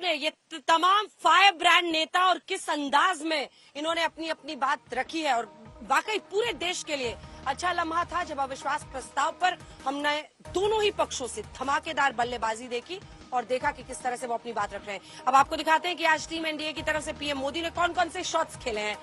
सुनिए ये तमाम फायर ब्रांड नेता और किस अंदाज में इन्होंने अपनी अपनी बात रखी है। और वाकई पूरे देश के लिए अच्छा लम्हा था जब अविश्वास प्रस्ताव पर हमने दोनों ही पक्षों से धमाकेदार बल्लेबाजी देखी और देखा कि किस तरह से वो अपनी बात रख रहे हैं। अब आपको दिखाते हैं कि आज टीम एनडीए की तरफ से पीएम मोदी ने कौन कौन से शॉट्स खेले हैं।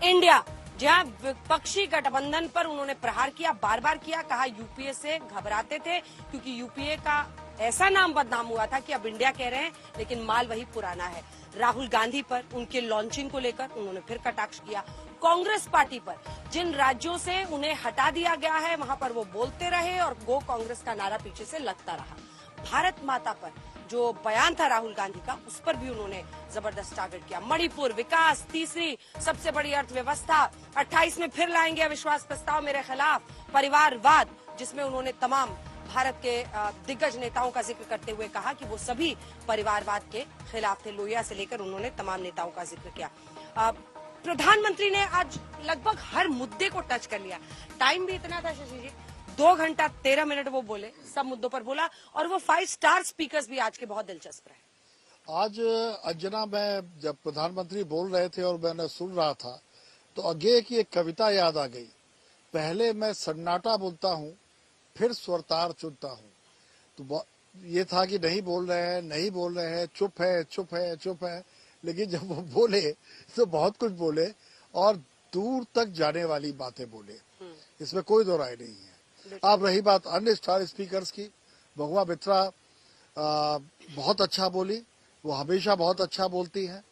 इंडिया, जहां विपक्षी गठबंधन पर उन्होंने प्रहार किया, बार बार किया, कहा यूपीए से घबराते थे क्योंकि यूपीए का ऐसा नाम बदनाम हुआ था कि अब इंडिया कह रहे हैं लेकिन माल वही पुराना है। राहुल गांधी पर उनके लॉन्चिंग को लेकर उन्होंने फिर कटाक्ष किया। कांग्रेस पार्टी पर जिन राज्यों से उन्हें हटा दिया गया है वहां पर वो बोलते रहे और गो कांग्रेस का नारा पीछे से लगता रहा। भारत माता पर जो बयान था राहुल गांधी का, उस पर भी उन्होंने जबरदस्त टारगेट किया। मणिपुर, विकास, तीसरी सबसे बड़ी अर्थव्यवस्था, 28 में फिर लाएंगे अविश्वास प्रस्ताव मेरे खिलाफ, परिवारवाद, जिसमें उन्होंने तमाम भारत के दिग्गज नेताओं का जिक्र करते हुए कहा कि वो सभी परिवारवाद के खिलाफ थे। लोहिया से लेकर उन्होंने तमाम नेताओं का जिक्र किया। प्रधानमंत्री ने आज लगभग हर मुद्दे को टच कर लिया। टाइम भी इतना था शशि जी, 2 घंटा 13 मिनट वो बोले, सब मुद्दों पर बोला और वो 5 स्टार स्पीकर्स भी आज के बहुत दिलचस्प रहे। आज अंजना, मैं जब प्रधानमंत्री बोल रहे थे और मैंने सुन रहा था तो आगे की एक कविता याद आ गई। पहले मैं सन्नाटा बोलता हूँ, फिर स्वरतार चुनता हूँ। तो ये था कि नहीं बोल रहे हैं, नहीं बोल रहे हैं, चुप है, चुप है, चुप है। लेकिन जब वो बोले तो बहुत कुछ बोले और दूर तक जाने वाली बातें बोले, इसमें कोई दो राय नहीं है। अब रही बात अन्य स्टार स्पीकर्स की, बहुआ मित्रा बहुत अच्छा बोली, वो हमेशा बहुत अच्छा बोलती हैं।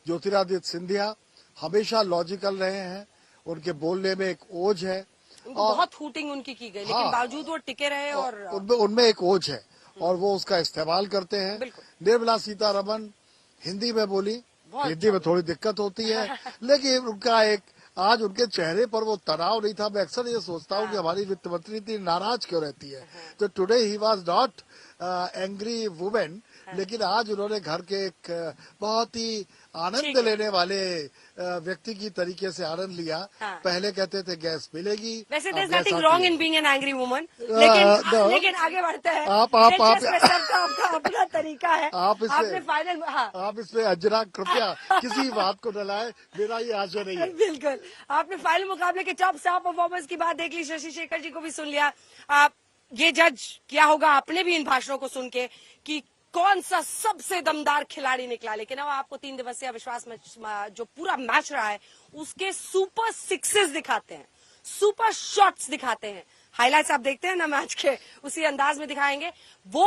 ज्योतिरादित्य सिंधिया हमेशा लॉजिकल रहे हैं, उनके बोलने में एक ओज है। बहुत हूटिंग उनकी की गई, लेकिन बावजूद वो टिके रहे और उनमें एक ओज है और वो उसका इस्तेमाल करते हैं। निर्मला सीतारमण हिंदी में बोली, हिंदी में थोड़ी दिक्कत होती है लेकिन उनका एक आज उनके चेहरे पर वो तनाव नहीं था। मैं अक्सर ये सोचता हूँ कि हमारी वित्त मंत्री इतनी नाराज क्यों रहती है। तो today he was not angry women, लेकिन आज उन्होंने घर के एक बहुत ही आनंद लेने वाले व्यक्ति की तरीके से आनंद लिया। पहले कहते थे गैस मिलेगी। वैसे there is nothing wrong in being an angry woman, लेकिन आगे बढ़ते हैं। आप सबका अपना तरीका है। आप इसमें अंजना कृपया किसी बात को न लाए, मेरा ये आशय नहीं है। बिल्कुल, आपने फाइनल मुकाबले के टॉप स्टार परफॉर्मेंस की बात देख ली, शशि शेखर जी को भी सुन लिया। ये जज क्या होगा, आपने भी इन भाषणों को सुन के कि कौन सा सबसे दमदार खिलाड़ी निकला। लेकिन अब आपको 3 दिवसीय अविश्वास जो पूरा मैच रहा है उसके सुपर सिक्सेस दिखाते हैं, सुपर शॉट्स दिखाते हैं। हाइलाइट्स आप देखते हैं ना मैच के, उसी अंदाज में दिखाएंगे वो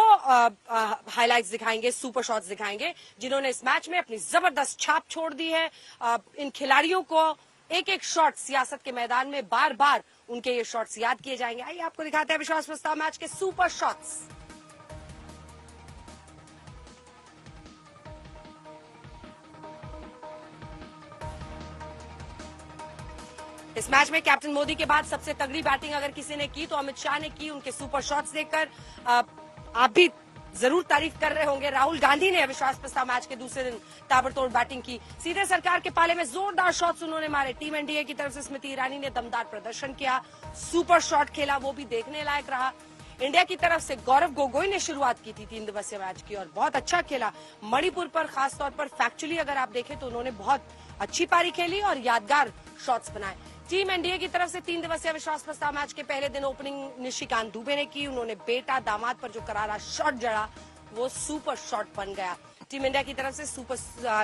हाइलाइट्स दिखाएंगे, सुपर शॉट्स दिखाएंगे जिन्होंने इस मैच में अपनी जबरदस्त छाप छोड़ दी है। इन खिलाड़ियों को एक एक शॉट सियासत के मैदान में बार बार उनके ये शॉट्स याद किए जाएंगे। आइए आपको दिखाते हैं अविश्वास प्रस्ताव मैच के सुपर शॉट्स। इस मैच में कैप्टन मोदी के बाद सबसे तगड़ी बैटिंग अगर किसी ने की तो अमित शाह ने की। उनके सुपर शॉट्स देखकर आप भी जरूर तारीफ कर रहे होंगे। राहुल गांधी ने अविश्वास प्रस्ताव मैच के दूसरे दिन ताबड़तोड़ बैटिंग की, सीधे सरकार के पाले में जोरदार शॉट्स उन्होंने मारे। टीम एनडीए की तरफ से स्मृति ईरानी ने दमदार प्रदर्शन किया, सुपर शॉट खेला, वो भी देखने लायक रहा। इंडिया की तरफ से गौरव गोगोई ने शुरुआत की थी 3 दिवसीय मैच की और बहुत अच्छा खेला। मणिपुर पर खासतौर पर फैक्चुअली अगर आप देखें तो उन्होंने बहुत अच्छी पारी खेली और यादगार शॉट्स बनाए। टीम एनडीए की तरफ से 3 दिवसीय विश्वास प्रस्ताव मैच के पहले दिन ओपनिंग निशिकांत दुबे ने की। उन्होंने बेटा दामाद पर जो करारा शॉट जड़ा वो सुपर शॉट बन गया। टीम इंडिया की तरफ से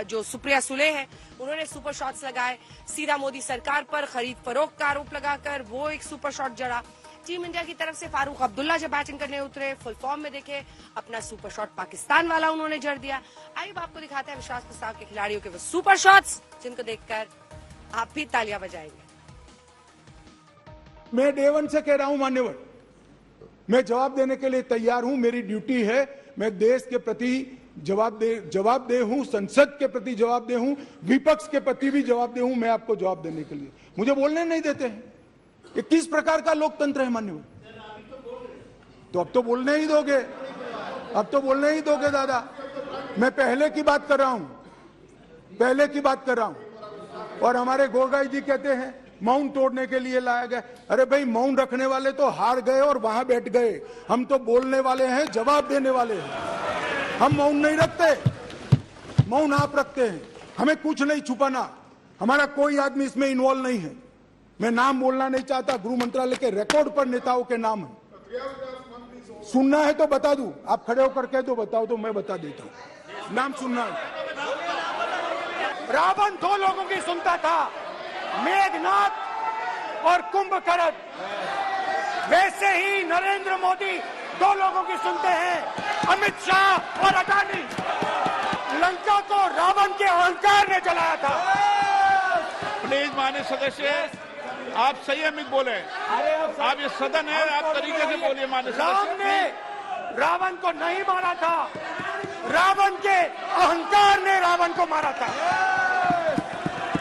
जो सुप्रिया सुले है उन्होंने सुपर शॉट्स लगाए। सीधा मोदी सरकार पर खरीद फरोख्त का आरोप लगाकर वो एक सुपर शॉट जड़ा। टीम इंडिया की तरफ से फारूक अब्दुल्ला जब बैटिंग करने उतरे, फुल फॉर्म में देखे, अपना सुपर शॉट पाकिस्तान वाला उन्होंने जड़ दिया। आइए आपको दिखाते हैं विश्वास प्रस्ताव के खिलाड़ियों के वो सुपर शॉट्स जिनको देखकर आप भी तालियां बजाएंगे। मैं डे 1 से कह रहा हूं मान्यवर, मैं जवाब देने के लिए तैयार हूं। मेरी ड्यूटी है, मैं देश के प्रति जवाबदेह हूं, संसद के प्रति जवाबदेह हूं, विपक्ष के प्रति भी जवाबदेह हूं। मैं आपको जवाब देने के लिए, मुझे बोलने नहीं देते हैं। ये किस प्रकार का लोकतंत्र है मान्यवर? तो अब तो बोलने ही दोगे, अब तो बोलने ही दोगे दादा। मैं पहले की बात कर रहा हूं, पहले की बात कर रहा हूं। और हमारे गोगाई जी कहते हैं मौन तोड़ने के लिए लाया गया। अरे भाई, मौन रखने वाले तो हार गए और वहां बैठ गए। हम तो बोलने वाले हैं, जवाब देने वाले हैं, हम मौन नहीं रखते। मौन आप रखते हैं। हमें कुछ नहीं छुपाना, हमारा कोई आदमी इसमें इन्वॉल्व नहीं है। मैं नाम बोलना नहीं चाहता, गृह मंत्रालय के रिकॉर्ड पर नेताओं के नाम है। सुनना है तो बता दूं, आप खड़े होकर कह दो बताओ तो मैं बता देता हूं। नाम सुनना है। रावण 2 लोगों की सुनता था, मेघनाथ और कुंभकर्ण। वैसे ही नरेंद्र मोदी 2 लोगों की सुनते हैं, अमित शाह और अडानी। लंका को रावण के अहंकार ने जलाया था। प्लीज माननीय सदस्य, आप संयमित बोले। आप ये सदन है, आप तरीके से बोलिए। माननीय राम सदस्य, ने रावण को नहीं मारा था, रावण के अहंकार ने रावण को मारा था।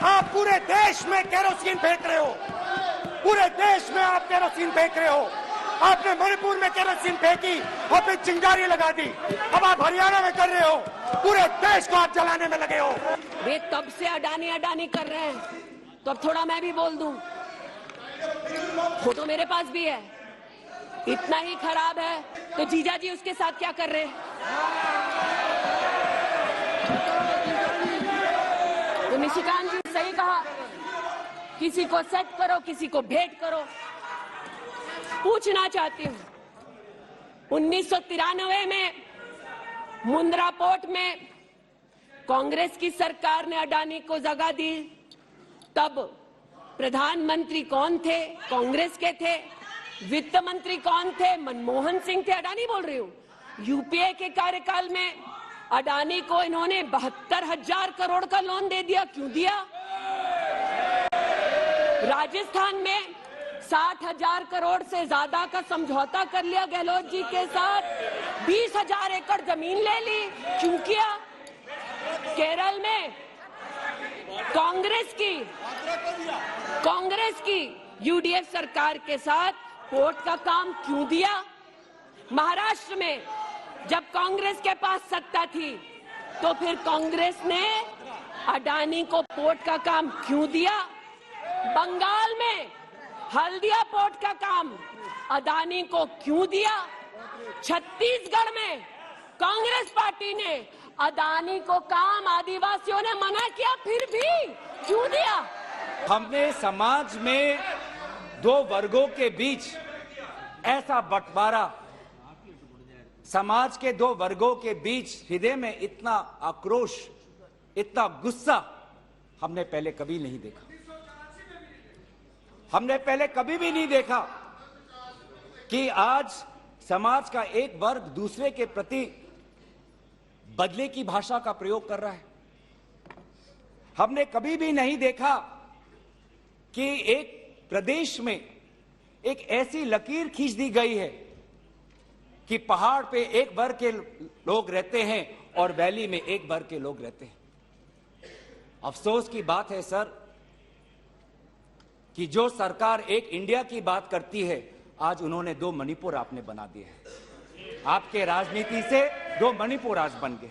आप पूरे देश में केरोसिन फेंक रहे हो, पूरे देश में आप केरोसिन फेंक रहे हो। आपने मणिपुर में केरोसिन फेंकी और फिर चिंगारी लगा दी। अब आप हरियाणा में कर रहे हो, पूरे देश को आप जलाने में लगे हो। वे तब से अडानी अडानी कर रहे हैं, तो अब थोड़ा मैं भी बोल दूं। फोटो मेरे पास भी है। इतना ही खराब है तो जीजा जी उसके साथ क्या कर रहे हैं? तो निशिकांत जी सही कहा, किसी को सेट करो, किसी को भेंट करो। पूछना चाहती हूं, 1993 में मुंद्रा पोर्ट में कांग्रेस की सरकार ने अडानी को जगह दी। तब प्रधानमंत्री कौन थे? कांग्रेस के थे। वित्त मंत्री कौन थे? मनमोहन सिंह थे। अडानी बोल रही हूं। यूपीए के कार्यकाल में अडानी को इन्होंने 72,000 करोड़ का लोन दे दिया। क्यों दिया? राजस्थान में 60,000 करोड़ से ज्यादा का समझौता कर लिया गहलोत जी के साथ। 20,000 एकड़ जमीन ले ली। क्यों किया? केरल में कांग्रेस की यूडीएफ सरकार के साथ पोर्ट का काम क्यों दिया? महाराष्ट्र में जब कांग्रेस के पास सत्ता थी तो फिर कांग्रेस ने अडानी को पोर्ट का काम क्यों दिया? बंगाल में हल्दिया पोर्ट का काम अडानी को क्यों दिया? छत्तीसगढ़ में कांग्रेस पार्टी ने अडानी को काम आदिवासियों ने मना किया, फिर भी क्यों दिया? हमने समाज में 2 वर्गों के बीच ऐसा बंटवारा, समाज के 2 वर्गों के बीच हृदय में इतना आक्रोश, इतना गुस्सा हमने पहले कभी नहीं देखा। हमने पहले कभी भी नहीं देखा कि आज समाज का एक वर्ग दूसरे के प्रति बदले की भाषा का प्रयोग कर रहा है। हमने कभी भी नहीं देखा कि एक प्रदेश में एक ऐसी लकीर खींच दी गई है कि पहाड़ पे एक वर्ग के लोग रहते हैं और वैली में एक वर्ग के लोग रहते हैं। अफसोस की बात है सर कि जो सरकार एक इंडिया की बात करती है, आज उन्होंने 2 मणिपुर आपने बना दिए हैं। आपके राजनीति से 2 मणिपुर आज बन गए।